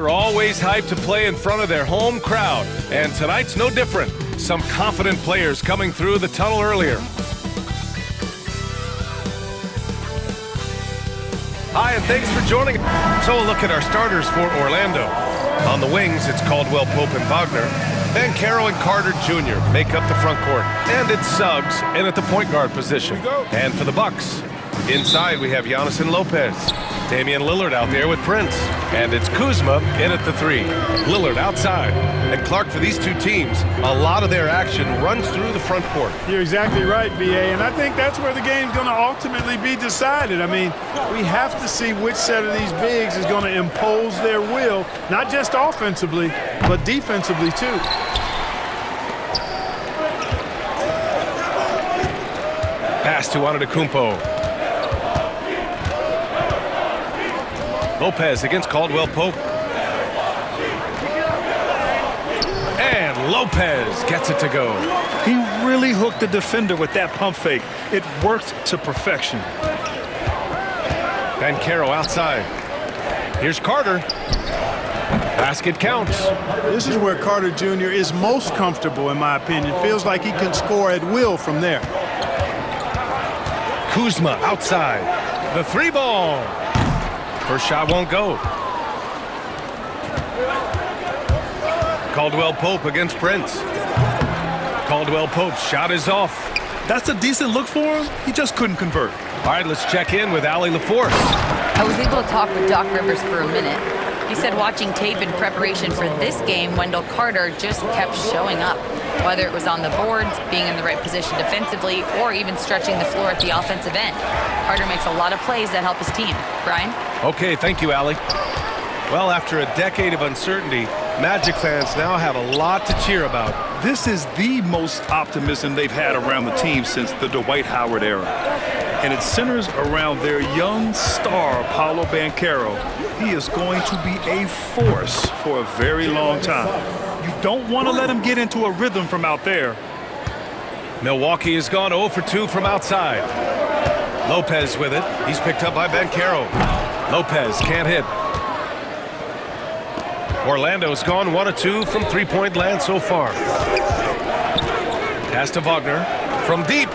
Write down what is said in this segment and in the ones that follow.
They're always hyped to play in front of their home crowd, and tonight's no different. Some confident players coming through the tunnel earlier. Hi, and thanks for joining. So a look at our starters for Orlando. On the wings, it's Caldwell Pope and Wagner. Banchero and Carter Jr. make up the front court. And it's Suggs in at the point guard position. And for the Bucks, inside we have Giannis and Lopez. Damian Lillard out there with Prince. And it's Kuzma in at the 3. Lillard outside. And Clark, for these two teams, a lot of their action runs through the front court. You're exactly right, B.A., and I think that's where the game's going to ultimately be decided. I mean, we have to see which set of these bigs is going to impose their will, not just offensively, but defensively, too. Pass to Antetokounmpo. Lopez against Caldwell Pope. And Lopez gets it to go. He really hooked the defender with that pump fake. It worked to perfection. Banchero outside. Here's Carter. Basket counts. This is where Carter Jr. is most comfortable, in my opinion. Feels like he can score at will from there. Kuzma outside. The 3-ball. First shot won't go. Caldwell Pope against Prince. Caldwell Pope's shot is off. That's a decent look for him. He just couldn't convert. All right, let's check in with Allie LaForce. I was able to talk with Doc Rivers for a minute. He said watching tape in preparation for this game, Wendell Carter just kept showing up. Whether it was on the boards, being in the right position defensively, or even stretching the floor at the offensive end. Carter makes a lot of plays that help his team. Brian? Okay, thank you, Allie. Well, after a decade of uncertainty, Magic fans now have a lot to cheer about. This is the most optimism they've had around the team since the Dwight Howard era. And it centers around their young star, Paolo Banchero. He is going to be a force for a very long time. You don't want to let him get into a rhythm from out there. Milwaukee has gone 0 for 2 from outside. Lopez with it. He's picked up by Banchero. Lopez can't hit. Orlando's gone 1 of 2 from three-point land so far. Pass to Wagner from deep.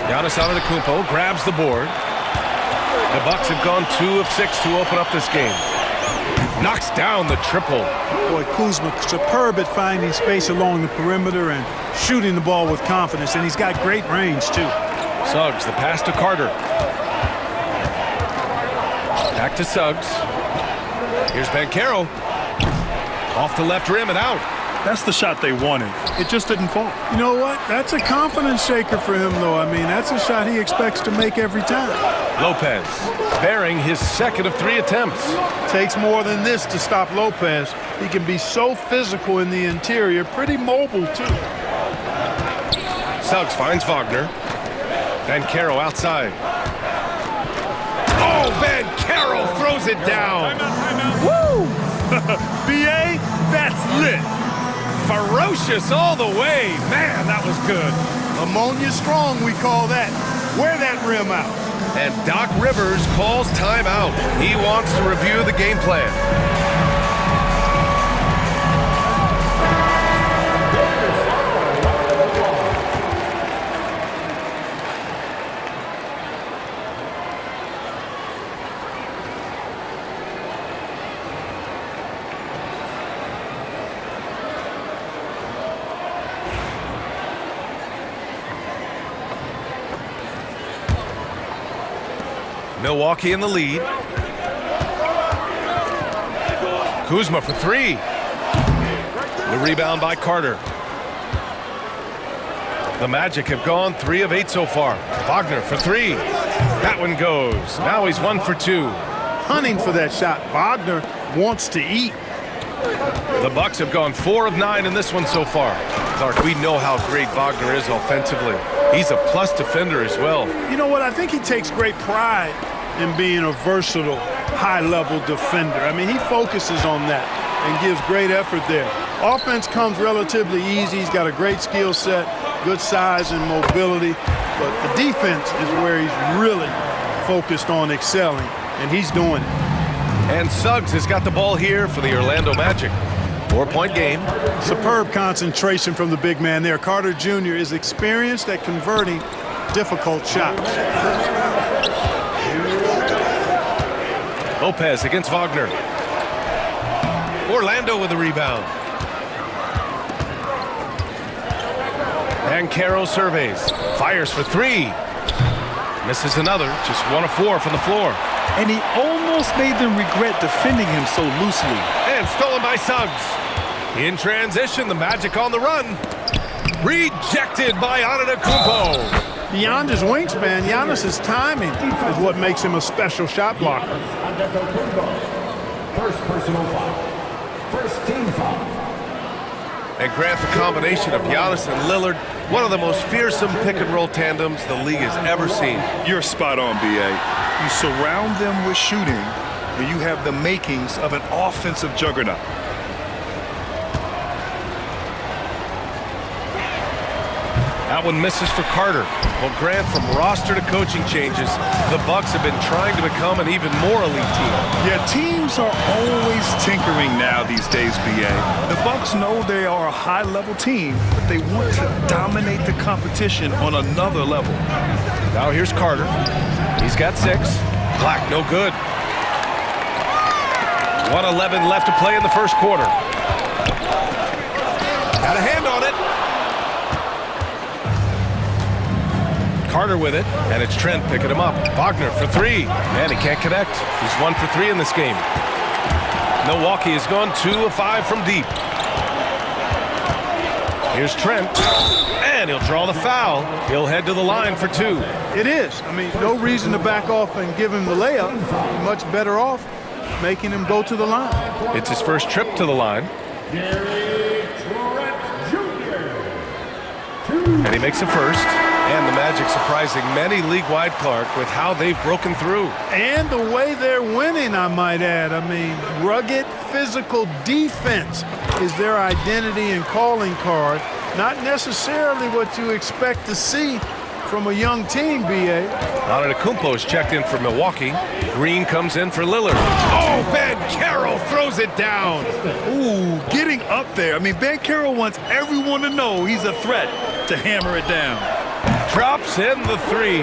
Giannis Antetokounmpo grabs the board. The Bucks have gone 2 of 6 to open up this game. Knocks down the triple. Boy, Kuzma superb at finding space along the perimeter and shooting the ball with confidence, and he's got great range, too. Suggs, the pass to Carter. Back to Suggs. Here's Banchero. Off the left rim and out. That's the shot they wanted. It just didn't fall. You know what? That's a confidence shaker for him, though. I mean, that's a shot he expects to make every time. Lopez, bearing his second of 3 attempts. Takes more than this to stop Lopez. He can be so physical in the interior, pretty mobile, too. Suggs finds Wagner. Banchero outside. Oh, Banchero throws it down. Woo! B.A., that's lit. Ferocious all the way. Man, that was good. Ammonia strong, we call that. Wear that rim out. And Doc Rivers calls timeout. He wants to review the game plan. Milwaukee in the lead. Kuzma for 3. The rebound by Carter. The Magic have gone 3 of 8 so far. Wagner for 3. That one goes. Now he's 1 for 2. Hunting for that shot. Wagner wants to eat. The Bucks have gone 4 of 9 in this one so far. Clark, we know how great Wagner is offensively. He's a plus defender as well. You know what? I think he takes great pride in being a versatile, high-level defender. I mean, he focuses on that and gives great effort there. Offense comes relatively easy. He's got a great skill set, good size and mobility. But the defense is where he's really focused on excelling, and he's doing it. And Suggs has got the ball here for the Orlando Magic. 4-point game. Superb concentration from the big man there. Carter Jr. is experienced at converting difficult shots. Lopez against Wagner. Orlando with a rebound. Banchero surveys. Fires for three. Misses another. Just 1 of 4 from the floor. And he almost made them regret defending him so loosely. And stolen by Suggs. In transition, the Magic on the run. Rejected by Antetokounmpo. Beyond his wingspan, Giannis's timing is what makes him a special shot blocker. First personal foul. First team foul. And Grant, the combination of Giannis and Lillard, one of the most fearsome pick-and-roll tandems the league has ever seen. You're spot on, B.A. You surround them with shooting, and you have the makings of an offensive juggernaut. That one misses for Carter. Well, Grant, from roster to coaching changes, the Bucks have been trying to become an even more elite team. Yeah, teams are always tinkering now these days, B.A. The Bucks know they are a high-level team, but they want to dominate the competition on another level. Now here's Carter. He's got 6. Black, no good. 1:11 left to play in the first quarter. Got a hand on it. Carter with it, and it's Trent picking him up. Wagner for 3, and he can't connect. He's 1 for 3 in this game. Milwaukee has gone 2 of 5 from deep. Here's Trent, and he'll draw the foul. He'll head to the line for 2. It is. I mean, no reason to back off and give him the layup. Much better off making him go to the line. It's his first trip to the line. And he makes a first. And the Magic surprising many league-wide, Clark, with how they've broken through. And the way they're winning, I might add. I mean, rugged physical defense is their identity and calling card. Not necessarily what you expect to see from a young team, B.A. Antetokounmpo is checked in for Milwaukee. Green comes in for Lillard. Oh, Banchero throws it down. Ooh, getting up there. I mean, Banchero wants everyone to know he's a threat to hammer it down. Drops in the 3.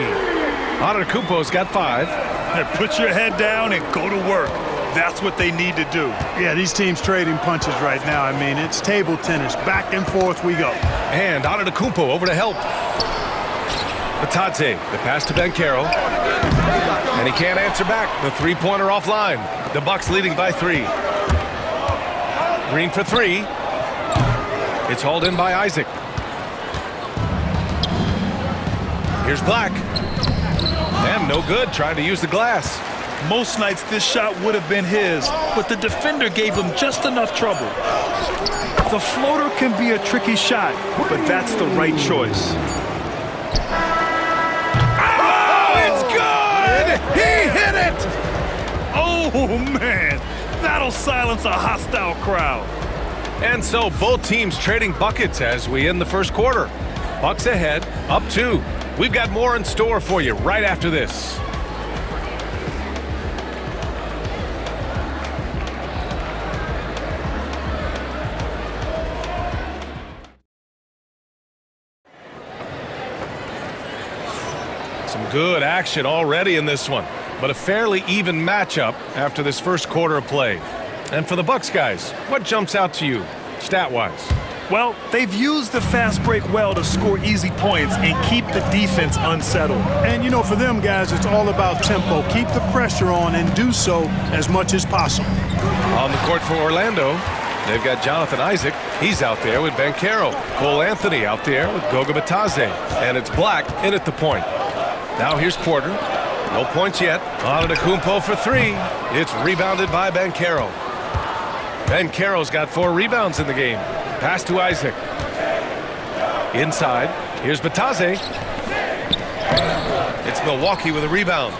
Antetokounmpo's got 5. And put your head down and go to work. That's what they need to do. Yeah, these teams trading punches right now. I mean, it's table tennis. Back and forth we go. And Antetokounmpo over to help. Batadze, the pass to Banchero. And he can't answer back. The three-pointer offline. The Bucks leading by 3. Green for 3. It's hauled in by Isaac. Here's Black. And no good, trying to use the glass. Most nights this shot would have been his, but the defender gave him just enough trouble. The floater can be a tricky shot, but that's the right choice. Oh, it's good! He hit it! Oh, man. That'll silence a hostile crowd. And so both teams trading buckets as we end the first quarter. Bucks ahead, up 2. We've got more in store for you right after this. Some good action already in this one, but a fairly even matchup after this first quarter of play. And for the Bucks guys, what jumps out to you, stat-wise? Well, they've used the fast break well to score easy points and keep the defense unsettled. And, you know, for them guys, it's all about tempo. Keep the pressure on and do so as much as possible. On the court for Orlando, they've got Jonathan Isaac. He's out there with Banchero. Cole Anthony out there with Goga Batadze. And it's Black in at the point. Now here's Porter. No points yet. Antetokounmpo for 3. It's rebounded by Banchero. Banchero's got 4 rebounds in the game. Pass to Isaac. Inside. Here's Batadze. It's Milwaukee with a rebound.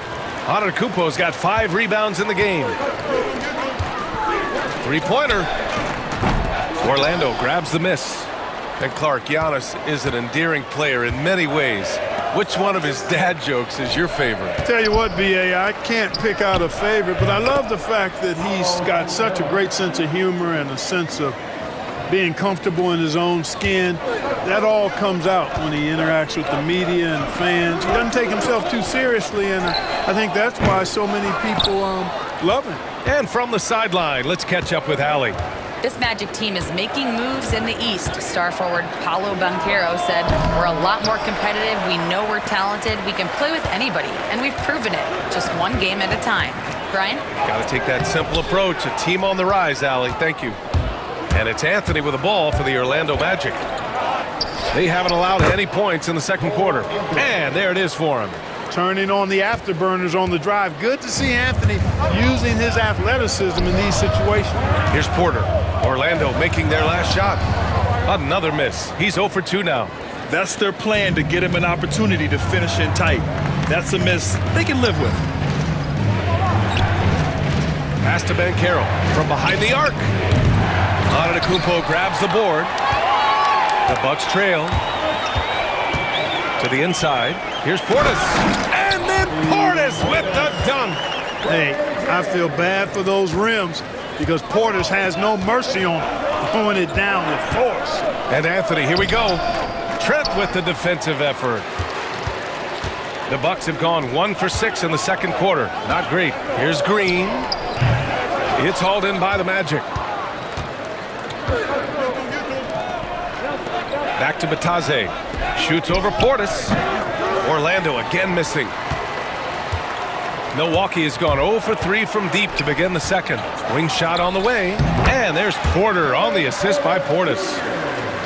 Antetokounmpo's got 5 rebounds in the game. Three-pointer. Orlando grabs the miss. And Clark, Giannis is an endearing player in many ways. Which one of his dad jokes is your favorite? Tell you what, B.A., I can't pick out a favorite, but I love the fact that he's got such a great sense of humor and a sense of being comfortable in his own skin. That all comes out when he interacts with the media and fans. He doesn't take himself too seriously, and I think that's why so many people love him. And from the sideline, let's catch up with Allie. This Magic team is making moves in the East. Star forward Paolo Banchero said, "We're a lot more competitive. We know we're talented. We can play with anybody, and we've proven it. Just one game at a time." Brian? Got to take that simple approach. A team on the rise, Allie. Thank you. And it's Anthony with the ball for the Orlando Magic. They haven't allowed any points in the second quarter. And there it is for him. Turning on the afterburners on the drive. Good to see Anthony using his athleticism in these situations. Here's Porter. Orlando making their last shot. Another miss. He's 0 for 2 now. That's their plan, to get him an opportunity to finish in tight. That's a miss they can live with. Pass to Banchero from behind the arc. Antetokounmpo grabs the board. The Bucks trail to the inside. Here's Portis. And then Portis with the dunk. Hey, I feel bad for those rims because Portis has no mercy on him, throwing it down with force. And Anthony, here we go. Trent with the defensive effort. The Bucks have gone 1 for 6 in the second quarter. Not great. Here's Green. It's hauled in by the Magic. Back to Batadze. Shoots over Portis. Orlando again missing. Milwaukee has gone 0 for 3 from deep to begin the second. Wing shot on the way. And there's Porter on the assist by Portis.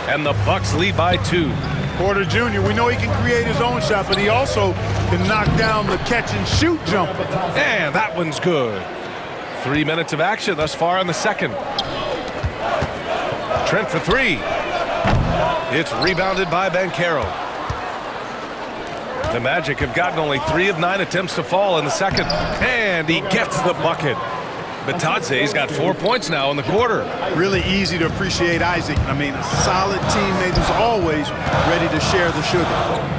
And the Bucks lead by 2. Porter Jr., we know he can create his own shot, but he also can knock down the catch-and-shoot jumper. And that one's good. 3 minutes of action thus far in the second. Trent for 3. It's rebounded by Banchero. The Magic have gotten only 3 of 9 attempts to fall in the second. And he gets the bucket. Batadze's got 4 points now in the quarter. Really easy to appreciate Isaac. I mean, a solid teammate who's always ready to share the sugar.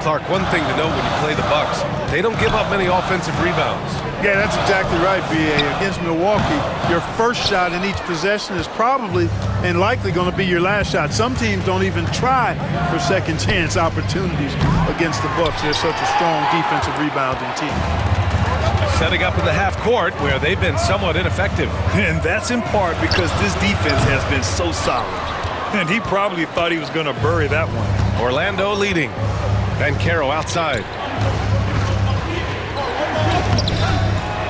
Clark, one thing to note when you play the Bucks, they don't give up many offensive rebounds. Yeah, that's exactly right, B.A. Against Milwaukee, your first shot in each possession is probably and likely going to be your last shot. Some teams don't even try for second chance opportunities against the Bucks. They're such a strong defensive rebounding team. Setting up in the half court where they've been somewhat ineffective. And that's in part because this defense has been so solid. And he probably thought he was going to bury that one. Orlando leading. Banchero outside.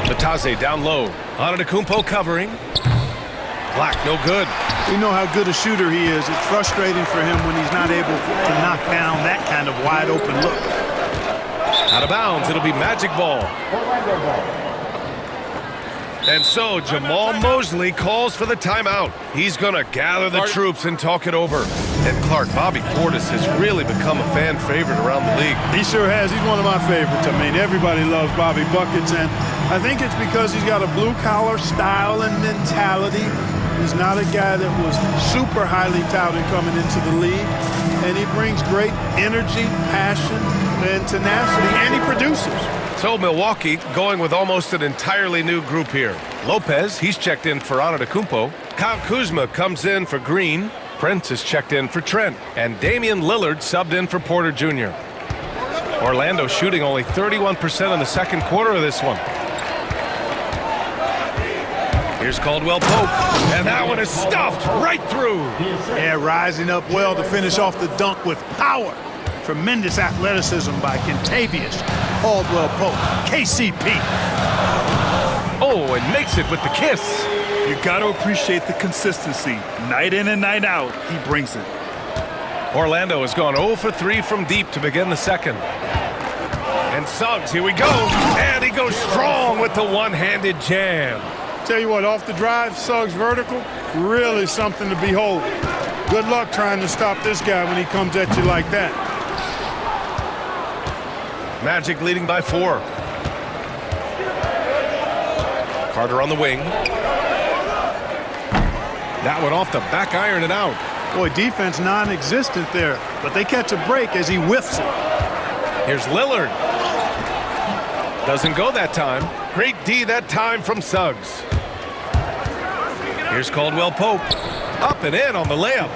Batadze down low. Antetokounmpo covering. Black, no good. We know how good a shooter he is. It's frustrating for him when he's not able to knock down that kind of wide open look. Out of bounds, it'll be Magic ball. And so Jamal Mosley calls for the timeout. He's going to gather the troops and talk it over. And Clark, Bobby Portis has really become a fan favorite around the league. He sure has. He's one of my favorites. I mean, everybody loves Bobby Buckets, and I think it's because he's got a blue-collar style and mentality. He's not a guy that was super highly touted coming into the league, and he brings great energy, passion, and tenacity, and he produces. So Milwaukee going with almost an entirely new group here. Lopez, he's checked in for Antetokounmpo. Kyle Kuzma comes in for Green. Prince is checked in for Trent. And Damian Lillard subbed in for Porter Jr. Orlando shooting only 31% in the second quarter of this one. Here's Caldwell Pope, and that one is stuffed right through. Yeah, rising up well to finish off the dunk with power. Tremendous athleticism by Kentavious Caldwell Pope, KCP. Oh, and makes it with the kiss. You got to appreciate the consistency. Night in and night out, he brings it. Orlando has gone 0 for 3 from deep to begin the second. And Suggs, here we go. And he goes strong with the one-handed jam. Tell you what, off the drive, Suggs vertical, really something to behold. Good luck trying to stop this guy when he comes at you like that. Magic leading by 4. Carter on the wing. That one off the back iron and out. Boy, defense non-existent there, but they catch a break as he whiffs it. Here's Lillard. Doesn't go that time. Great D that time from Suggs. Here's Caldwell Pope. Up and in on the layup.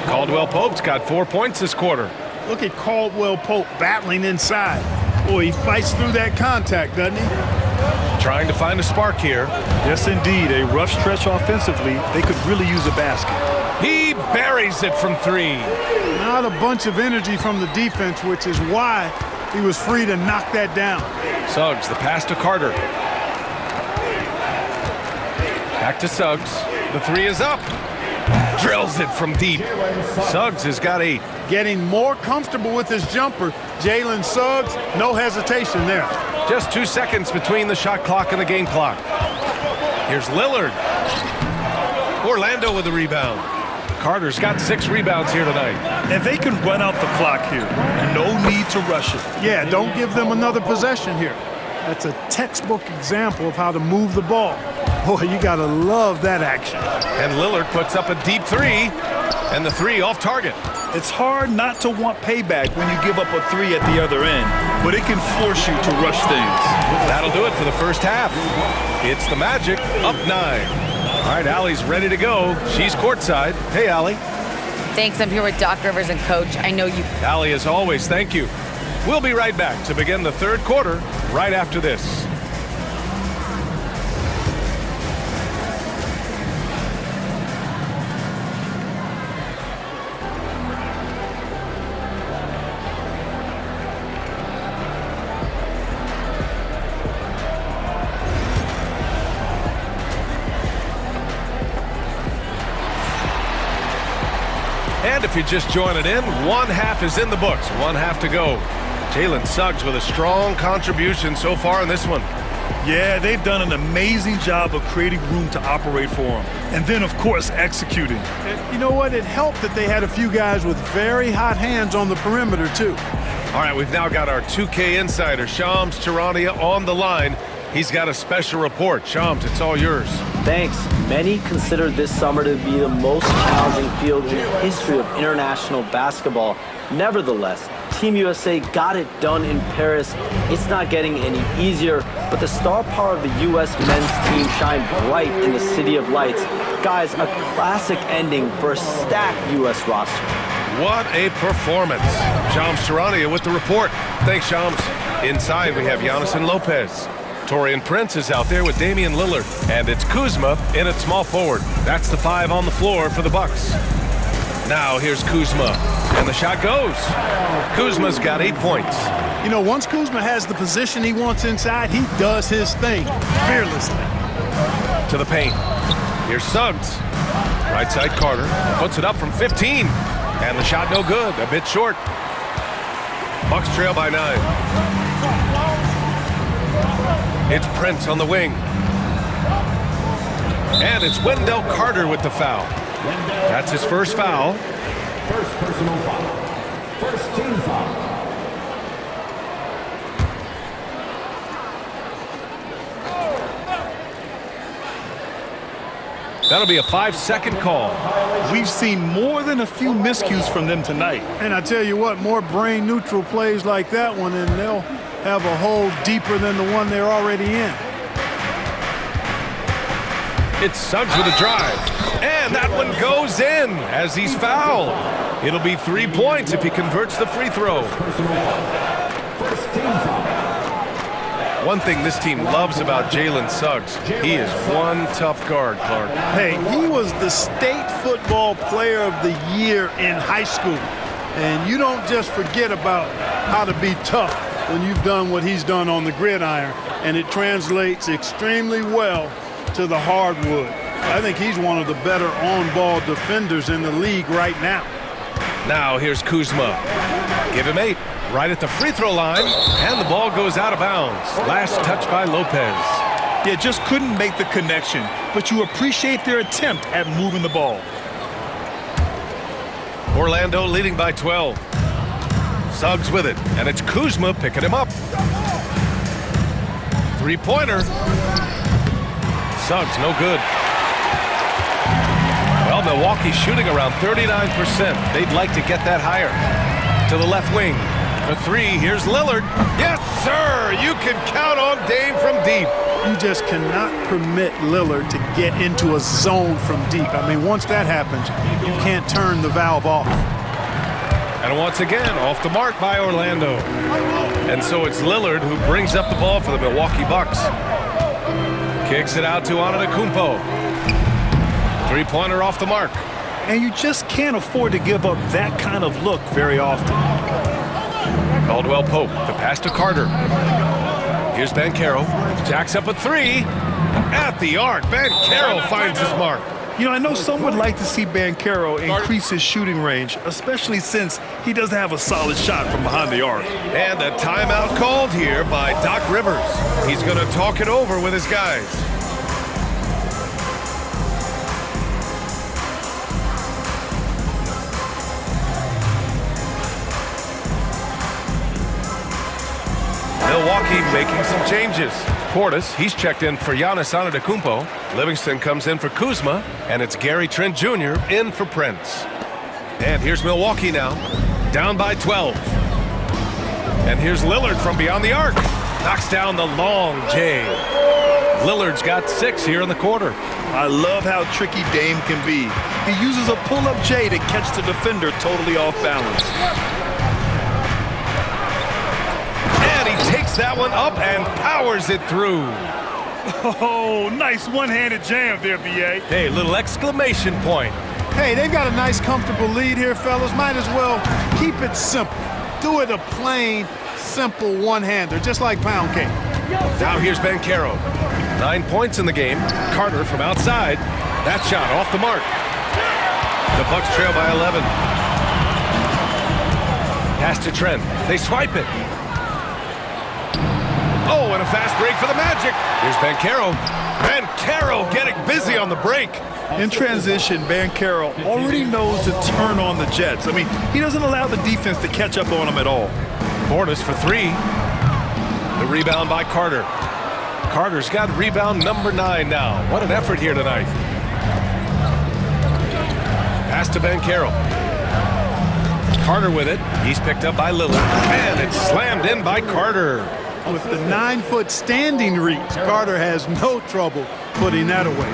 Caldwell Pope's got 4 points this quarter. Look at Caldwell Pope battling inside. Boy, he fights through that contact, doesn't he? Trying to find a spark here. Yes, indeed. A rough stretch offensively. They could really use a basket. He buries it from 3. Not a bunch of energy from the defense, which is why he was free to knock that down. Suggs, the pass to Carter. Back to Suggs. The 3 is up. Drills it from deep. Suggs has got 8. Getting more comfortable with his jumper. Jalen Suggs, no hesitation there. Just 2 seconds between the shot clock and the game clock. Here's Lillard. Orlando with the rebound. Carter's got 6 rebounds here tonight. And they can run out the clock here. No need to rush it. Yeah, don't give them another possession here. That's a textbook example of how to move the ball. Boy, you gotta love that action. And Lillard puts up a deep 3, and the 3 off target. It's hard not to want payback when you give up a 3 at the other end, but it can force you to rush things. That'll do it for the first half. It's the Magic, up 9. All right, Allie's ready to go. She's courtside. Hey, Allie. Thanks. I'm here with Doc Rivers and Coach. I know you. Allie, as always, thank you. We'll be right back to begin the third quarter right after this. And if you're just joining in, one half is in the books, one half to go. Jalen Suggs with a strong contribution so far in this one. Yeah, they've done an amazing job of creating room to operate for him. And then, of course, executing. And you know what? It helped that they had a few guys with very hot hands on the perimeter, too. All right, we've now got our 2K insider, Shams Charania, on the line. He's got a special report. Shams, it's all yours. Thanks. Many consider this summer to be the most challenging field in the history of international basketball. Nevertheless, Team USA got it done in Paris. It's not getting any easier, but the star power of the U.S. men's team shined bright in the City of Lights. Guys, a classic ending for a stacked U.S. roster. What a performance. Shams Charania with the report. Thanks, Shams. Inside, we have Giannis and Lopez. Taurean Prince is out there with Damian Lillard. And it's Kuzma in at small forward. That's the 5 on the floor for the Bucks. Now here's Kuzma. And the shot goes. Kuzma's got 8 points. You know, once Kuzma has the position he wants inside, he does his thing fearlessly. To the paint. Here's Suggs. Right side Carter. Puts it up from 15. And the shot no good. A bit short. Bucks trail by 9. It's Prince on the wing. And it's Wendell Carter with the foul. That's his first foul. First personal foul. First team foul. That'll be a 5-second call. We've seen more than a few miscues from them tonight. And I tell you what, more brain-neutral plays like that one, and they'll have a hole deeper than the one they're already in. It's Suggs with a drive. And that one goes in as he's fouled. It'll be 3 points if he converts the free throw. First team foul. One thing this team loves about Jalen Suggs, he is one tough guard, Clark. Hey, he was the state football player of the year in high school. And you don't just forget about how to be tough when you've done what he's done on the gridiron. And it translates extremely well to the hardwood. I think he's one of the better on-ball defenders in the league right now. Now here's Kuzma. Give him 8. Right at the free throw line, and the ball goes out of bounds. Last touch by Lopez. Yeah, just couldn't make the connection, but you appreciate their attempt at moving the ball. Orlando leading by 12. Suggs with it, and it's Kuzma picking him up. Three-pointer. Suggs, no good. Well, Milwaukee's shooting around 39%. They'd like to get that higher. To the left wing. For three, here's Lillard. Yes, sir! You can count on Dame from deep. You just cannot permit Lillard to get into a zone from deep. I mean, once that happens, you can't turn the valve off. And once again, off the mark by Orlando. And so it's Lillard who brings up the ball for the Milwaukee Bucks. Kicks it out to Antetokounmpo. Three-pointer off the mark. And you just can't afford to give up that kind of look very often. Caldwell Pope, the pass to Carter. Here's Banchero. Jacks up a three. At the arc, Banchero finds his mark. You know, I know some would like to see Banchero increase his shooting range, especially since he doesn't have a solid shot from behind the arc. And a timeout called here by Doc Rivers. He's going to talk it over with his guys. Milwaukee making some changes. Portis, he's checked in for Giannis Antetokounmpo. Livingston comes in for Kuzma, and it's Gary Trent Jr. in for Prince. And here's Milwaukee now, down by 12. And here's Lillard from beyond the arc. Knocks down the long J. Lillard's got 6 here in the quarter. I love how tricky Dame can be. He uses a pull-up J to catch the defender totally off balance. Takes that one up and powers it through. Oh, nice one-handed jam there, B.A. Hey, little exclamation point. Hey, they've got a nice, comfortable lead here, fellas. Might as well keep it simple. Do it a plain, simple one-hander, just like pound cake. Now here's Banchero. 9 points in the game. Carter from outside. That shot off the mark. The Bucks trail by 11. Pass to Trent. They swipe it. Oh, and a fast break for the Magic. Here's Banchero. Banchero getting busy on the break. In transition, Banchero already knows to turn on the Jets. I mean, he doesn't allow the defense to catch up on him at all. Portis for three. The rebound by Carter. Carter's got rebound number 9 now. What an effort here tonight. Pass to Banchero. Carter with it. He's picked up by Lillard. And it's slammed in by Carter. With the 9-foot standing reach, Carter has no trouble putting that away.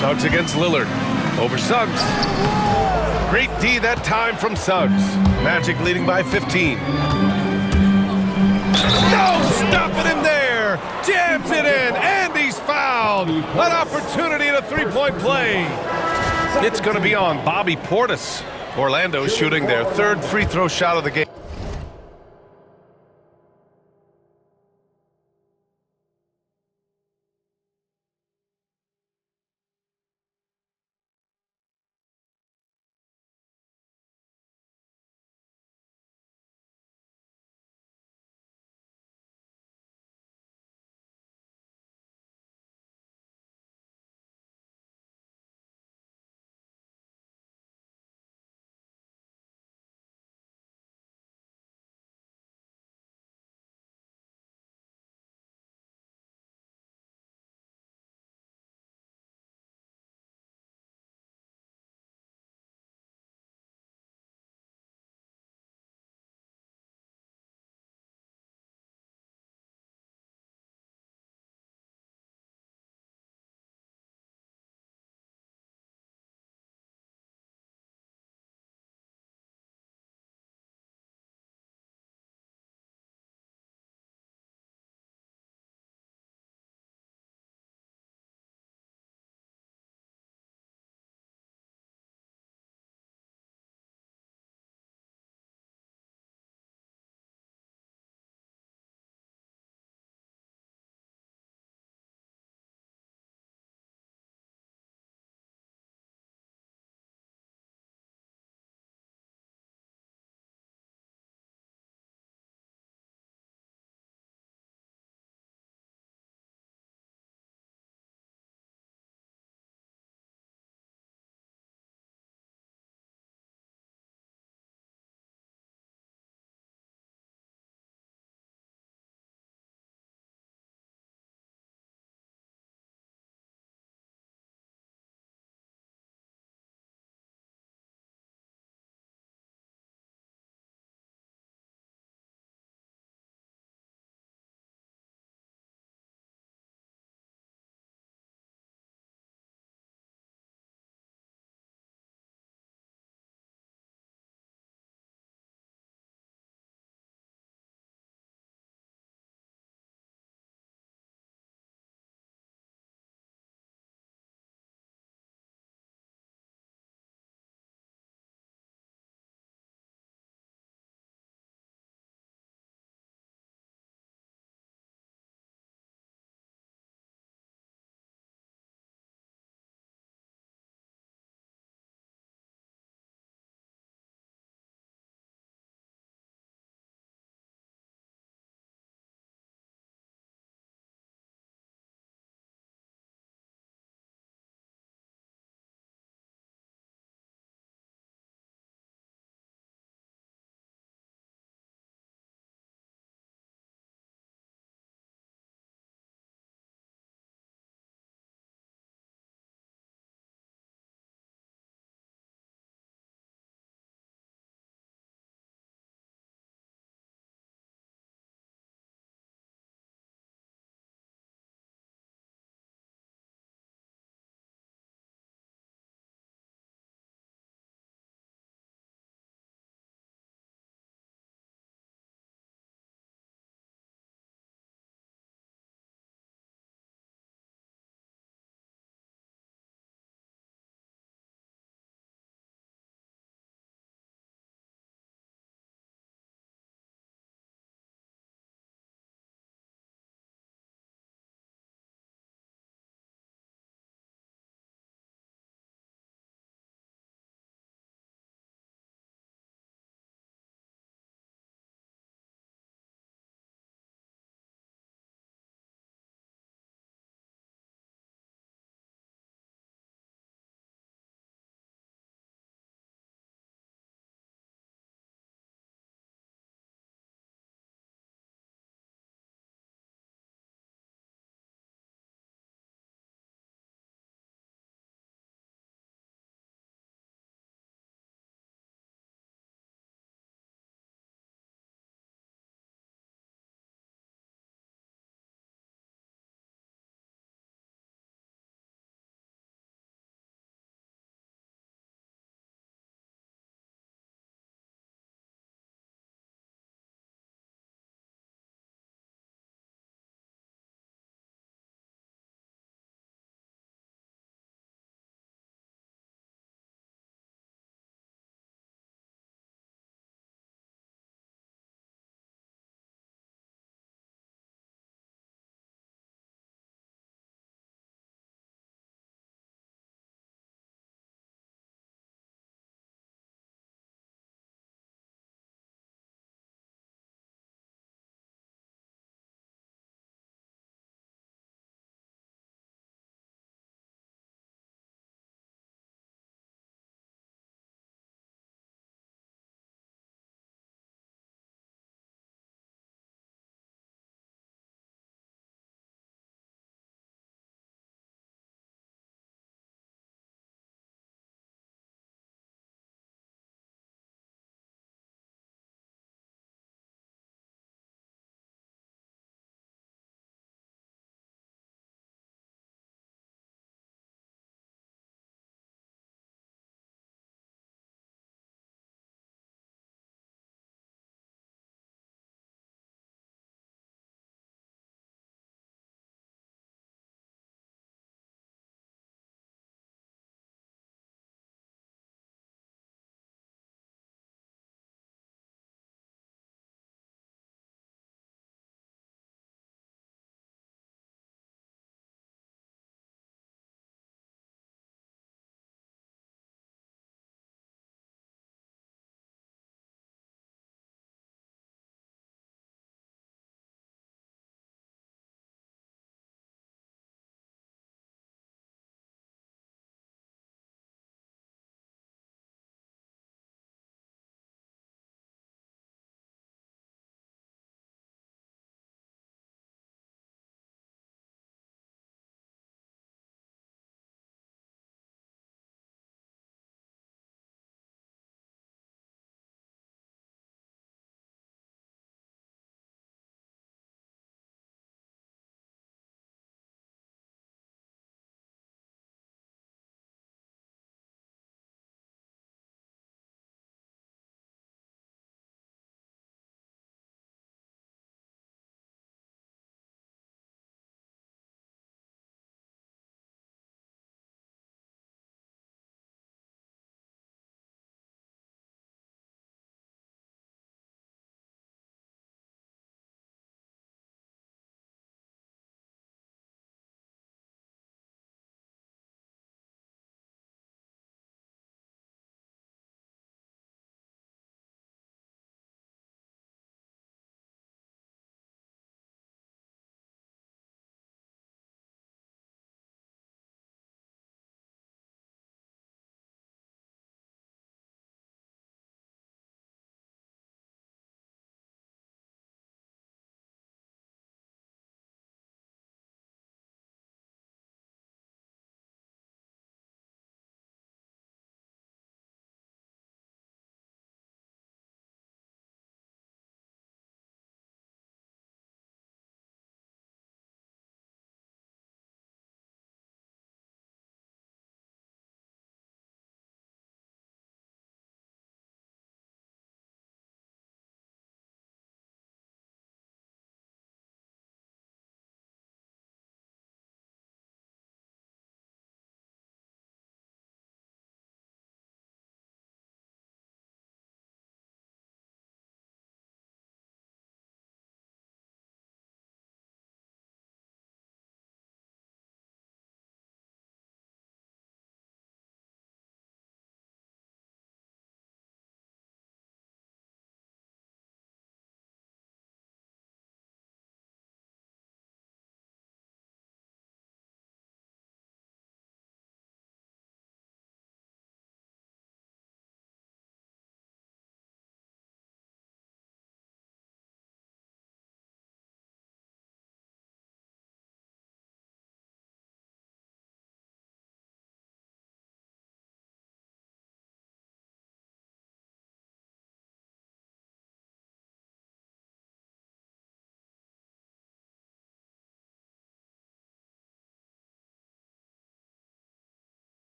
Suggs against Lillard. Over Suggs. Great D that time from Suggs. Magic leading by 15. No, stopping him there. Jams it in, and he's fouled. An opportunity in a three-point play. It's going to be on Bobby Portis. Orlando shooting their 3rd free throw shot of the game.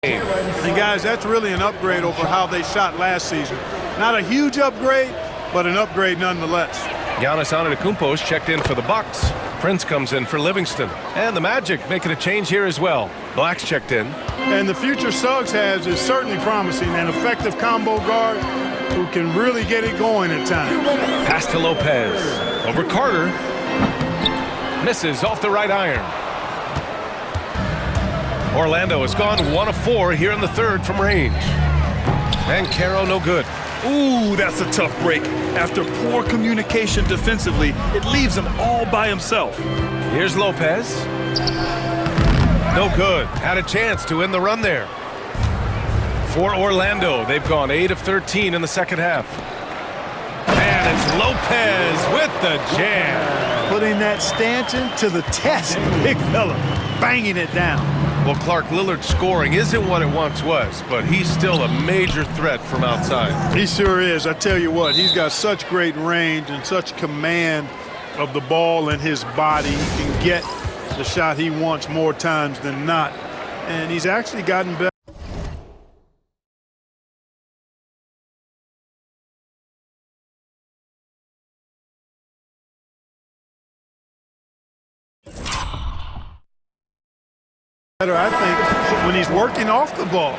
And guys, that's really an upgrade over how they shot last season. Not a huge upgrade, but an upgrade nonetheless. Giannis Antetokounmpo's checked in for the Bucks. Prince comes in for Livingston. And the Magic making a change here as well. Black's checked in. And the future Suggs has is certainly promising. An effective combo guard who can really get it going at times. Pass to Lopez. Over Carter. Misses off the right iron. Orlando has gone 1 of 4 here in the third from range. And Banchero no good. Ooh, that's a tough break. After poor communication defensively, it leaves him all by himself. Here's Lopez. No good. Had a chance to end the run there. For Orlando, they've gone 8 of 13 in the second half. And it's Lopez with the jam. Putting that stanchion to the test. Big fella, banging it down. Well, Clark, Lillard's scoring isn't what it once was, but he's still a major threat from outside. He sure is. I tell you what, he's got such great range and such command of the ball in his body. He can get the shot he wants more times than not. And he's actually gotten better. I think when he's working off the ball,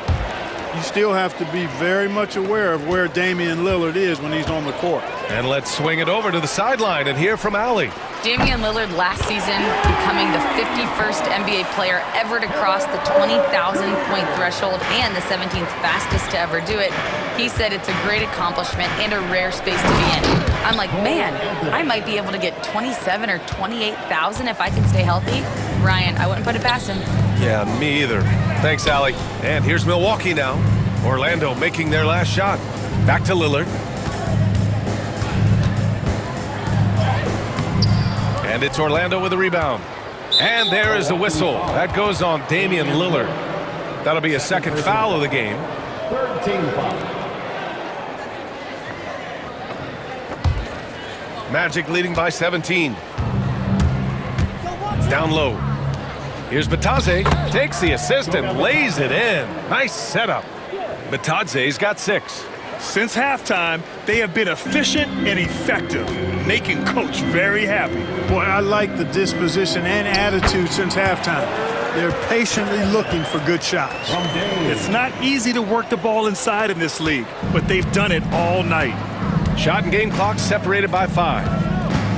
you still have to be very much aware of where Damian Lillard is when he's on the court. And let's swing it over to the sideline and hear from Allie. Damian Lillard last season becoming the 51st NBA player ever to cross the 20,000-point threshold and the 17th fastest to ever do it. He said it's a great accomplishment and a rare space to be in. I'm like, man, I might be able to get 27 or 28,000 if I can stay healthy. Ryan, I wouldn't put it past him. Yeah, me either. Thanks, Allie. And here's Milwaukee now. Orlando making their last shot. Back to Lillard. And it's Orlando with a rebound. And there is the whistle. That goes on Damian Lillard. That'll be a second foul of the game. Third team foul. Magic leading by 17. Down low. Here's Batadze. Takes the assist and lays it in. Nice setup. Batadze's got 6. Since halftime, they have been efficient and effective, making Coach very happy. Boy, I like the disposition and attitude since halftime. They're patiently looking for good shots. It's not easy to work the ball inside in this league, but they've done it all night. Shot and game clock separated by 5.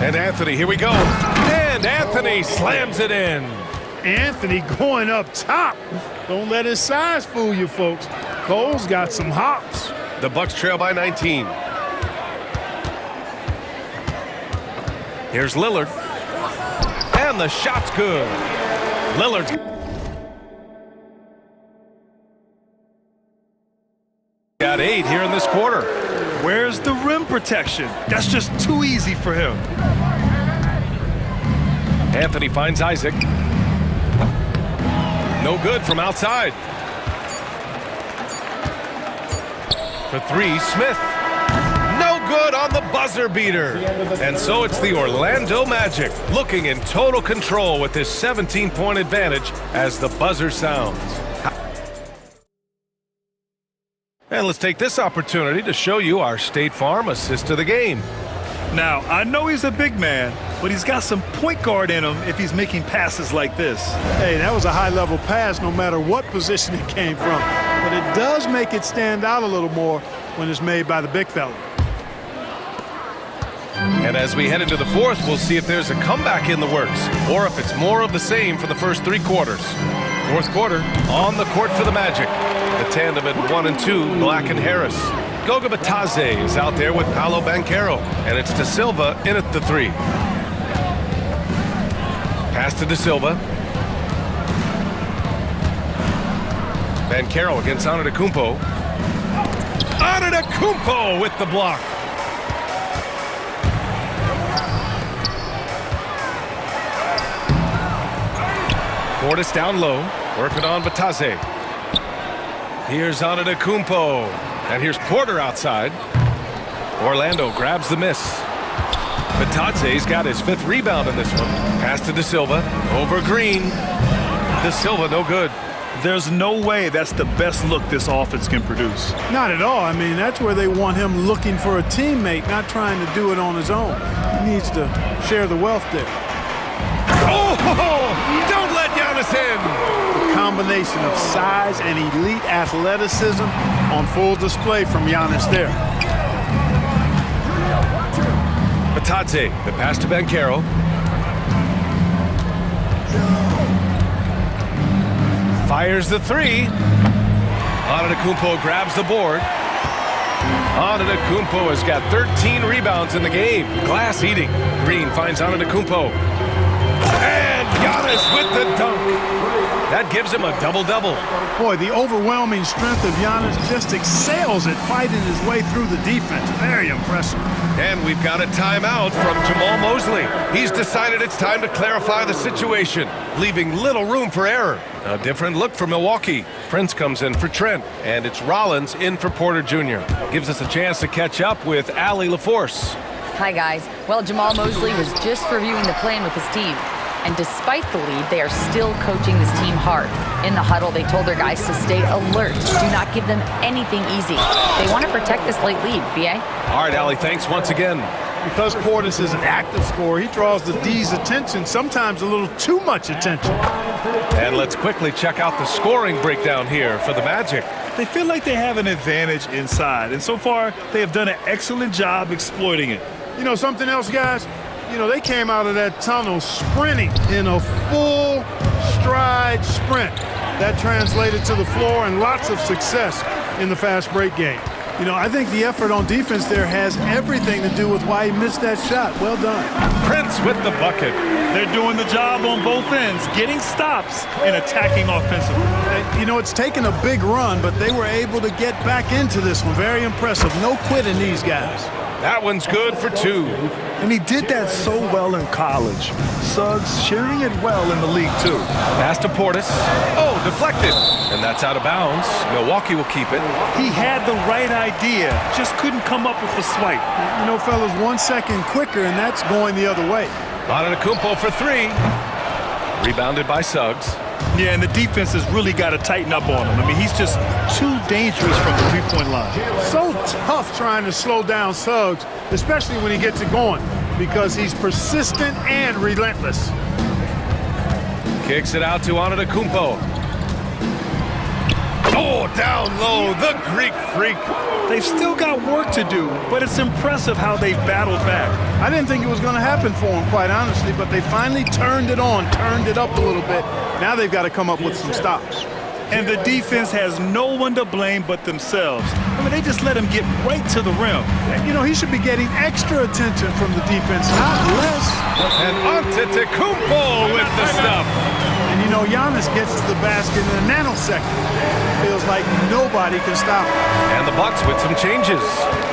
And Anthony, here we go. And Anthony slams it in. Anthony going up top. Don't let his size fool you, folks. Cole's got some hops. The Bucks trail by 19. Here's Lillard. And the shot's good. Lillard's got 8 here in this quarter. Where's the rim protection? That's just too easy for him. Anthony finds Isaac. No good from outside. For 3, Smith. No good on the buzzer beater. And so it's the Orlando Magic looking in total control with this 17-point advantage as the buzzer sounds. And let's take this opportunity to show you our State Farm assist of the game. Now, I know he's a big man, but he's got some point guard in him if he's making passes like this. Hey, that was a high-level pass no matter what position it came from. But it does make it stand out a little more when it's made by the big fella. And as we head into the fourth, we'll see if there's a comeback in the works or if it's more of the same for the first 3 quarters. Fourth quarter, on the court for the Magic. The tandem at 1 and 2, Black and Harris. Goga Batadze is out there with Paolo Banchero, and it's De Silva in at the 3. Pass to De Silva. Banchero against Antetokounmpo. Antetokounmpo with the block. Portis down low, working on Batadze. Here's Antetokounmpo, and here's Porter outside. Orlando grabs the miss. Batadze's got his 5th rebound in this one. Pass to De Silva, over Green. De Silva no good. There's no way that's the best look this offense can produce. Not at all. I mean, that's where they want him looking for a teammate, not trying to do it on his own. He needs to share the wealth there. Oh, don't let Giannis in. A combination of size and elite athleticism on full display from Giannis there. Batadze, the pass to Banchero. Fires the three. Antetokounmpo grabs the board. Antetokounmpo has got 13 rebounds in the game. Glass eating. Green finds Antetokounmpo. And Giannis with the dunk. That gives him a double-double. Boy, the overwhelming strength of Giannis just excels at fighting his way through the defense. Very impressive. And we've got a timeout from Jamal Mosley. He's decided it's time to clarify the situation, leaving little room for error. A different look for Milwaukee. Prince comes in for Trent, and it's Rollins in for Porter Jr. Gives us a chance to catch up with Allie LaForce. Hi, guys. Well, Jamal Mosley was just reviewing the plan with his team. And despite the lead, they are still coaching this team hard. In the huddle, they told their guys to stay alert. Do not give them anything easy. They want to protect this late lead, VA. All right, Allie, thanks once again. Because Portis is an active scorer, he draws the D's attention, sometimes a little too much attention. And let's quickly check out the scoring breakdown here for the Magic. They feel like they have an advantage inside, and so far, they have done an excellent job exploiting it. You know something else, guys? You know, they came out of that tunnel sprinting in a full stride sprint. That translated to the floor and lots of success in the fast break game. You know, I think the effort on defense there has everything to do with why he missed that shot. Well done. Prince with the bucket. They're doing the job on both ends, getting stops and attacking offensively. You know, it's taken a big run, but they were able to get back into this one. Very impressive. No quitting these guys. That one's good for two. And he did that so well in college. Suggs sharing it well in the league, too. Pass to Portis. Oh, deflected. And that's out of bounds. Milwaukee will keep it. He had the right idea, just couldn't come up with the swipe. You know, fellas, 1 second quicker, and that's going the other way. Antetokounmpo for three. Rebounded by Suggs. Yeah, and the defense has really got to tighten up on him. I mean, he's just too dangerous from the three-point line. So tough trying to slow down Suggs, especially when he gets it going, because he's persistent and relentless. Kicks it out to Antetokounmpo. Oh, down low, the Greek freak. They've still got work to do, but it's impressive how they've battled back. I didn't think it was going to happen for them, quite honestly, but they finally turned it on, turned it up a little bit. Now they've got to come up with some stops. And the defense has no one to blame but themselves. I mean, they just let him get right to the rim. You know, he should be getting extra attention from the defense, not less. And Antetokounmpo with the stuff. And you know, Giannis gets to the basket in a nanosecond. Feels like nobody can stop him. And the Bucks with some changes.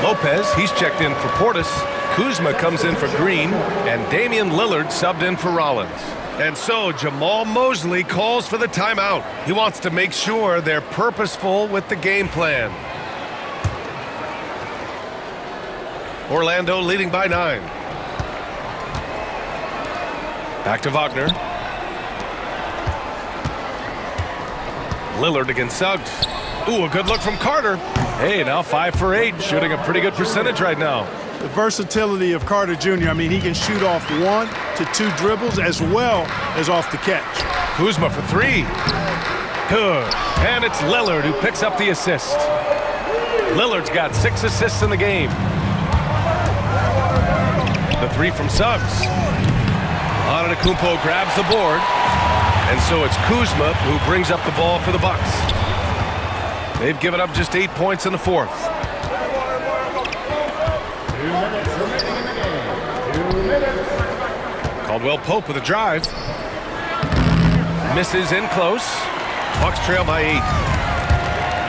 Lopez, he's checked in for Portis. Kuzma comes in for Green. And Damian Lillard subbed in for Rollins. And so Jamal Mosley calls for the timeout. He wants to make sure they're purposeful with the game plan. Orlando leading by 9. Back to Wagner. Lillard against Suggs. Ooh, a good look from Carter. Hey, now 5 for 8, shooting a pretty good percentage right now. The versatility of Carter Jr., I mean, he can shoot off 1 to 2 dribbles as well as off the catch. Kuzma for 3. Good. And it's Lillard who picks up the assist. Lillard's got 6 assists in the game. The 3 from Suggs. Antetokounmpo grabs the board. And so it's Kuzma who brings up the ball for the Bucks. They've given up just 8 points in the fourth. Caldwell Pope with a drive. Misses in close. Bucks trail by 8.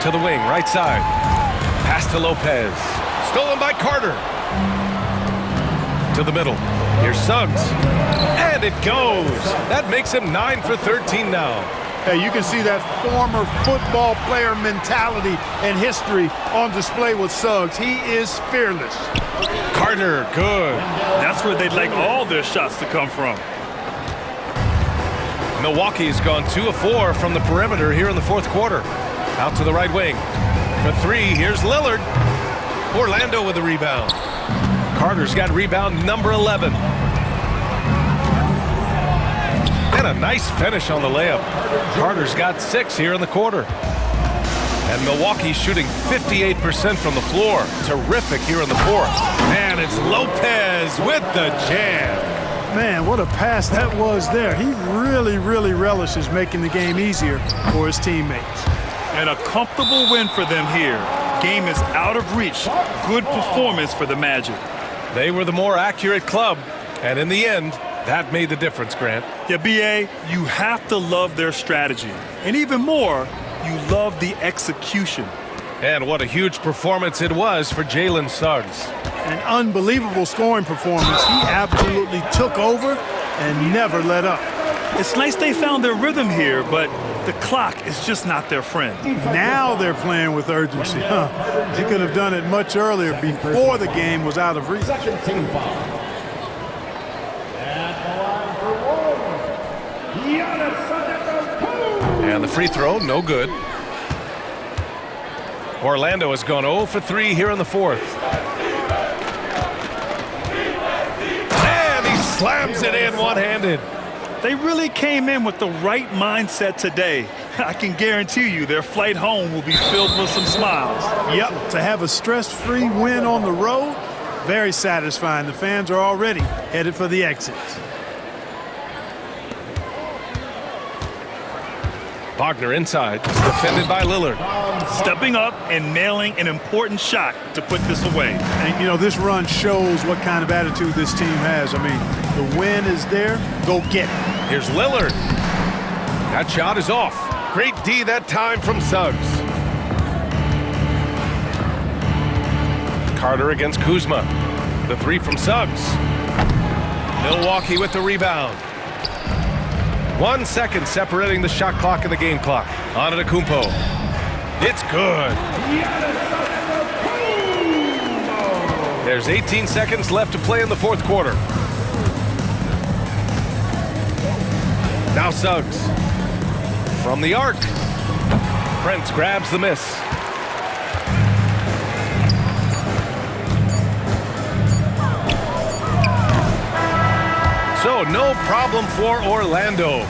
To the wing, right side. Pass to Lopez. Stolen by Carter. To the middle. Here's Suggs. And it goes. That makes him 9 for 13 now. Hey, you can see that former football player mentality and history on display with Suggs. He is fearless. Carter, good. That's where they'd like all their shots to come from. Milwaukee's gone 2 of 4 from the perimeter here in the fourth quarter. Out to the right wing. For 3, here's Lillard. Orlando with the rebound. Carter's got rebound number 11. And a nice finish on the layup. Carter's got 6 here in the quarter. And Milwaukee's shooting 58% from the floor. Terrific here in the fourth. And it's Lopez with the jam. Man, what a pass that was there. He really relishes making the game easier for his teammates. And a comfortable win for them here. Game is out of reach. Good performance for the Magic. They were the more accurate club. And in the end, that made the difference, Grant. Yeah, B.A., you have to love their strategy. And even more, you love the execution. And what a huge performance it was for Jalen Suggs. An unbelievable scoring performance. He absolutely took over and never let up. It's nice they found their rhythm here, but the clock is just not their friend. Now they're playing with urgency. He could have done it much earlier before the game was out of reach. Second team foul. And the line for one. Giannis Antetokounmpo. And the free throw, no good. Orlando has gone 0 for 3 here in the fourth. And he slams it in one-handed. They really came in with the right mindset today. I can guarantee you their flight home will be filled with some smiles. Yep, to have a stress-free win on the road, very satisfying. The fans are already headed for the exits. Wagner inside, defended by Lillard. Stepping up and nailing an important shot to put this away. And, you know, this run shows what kind of attitude this team has. I mean, the win is there. Go get it. Here's Lillard. That shot is off. Great D that time from Suggs. Carter against Kuzma. The 3 from Suggs. Milwaukee with the rebound. 1 second separating the shot clock and the game clock. Antetokounmpo. It's good. There's 18 seconds left to play in the fourth quarter. Now Suggs. From the arc. Prince grabs the miss. So no problem for Orlando.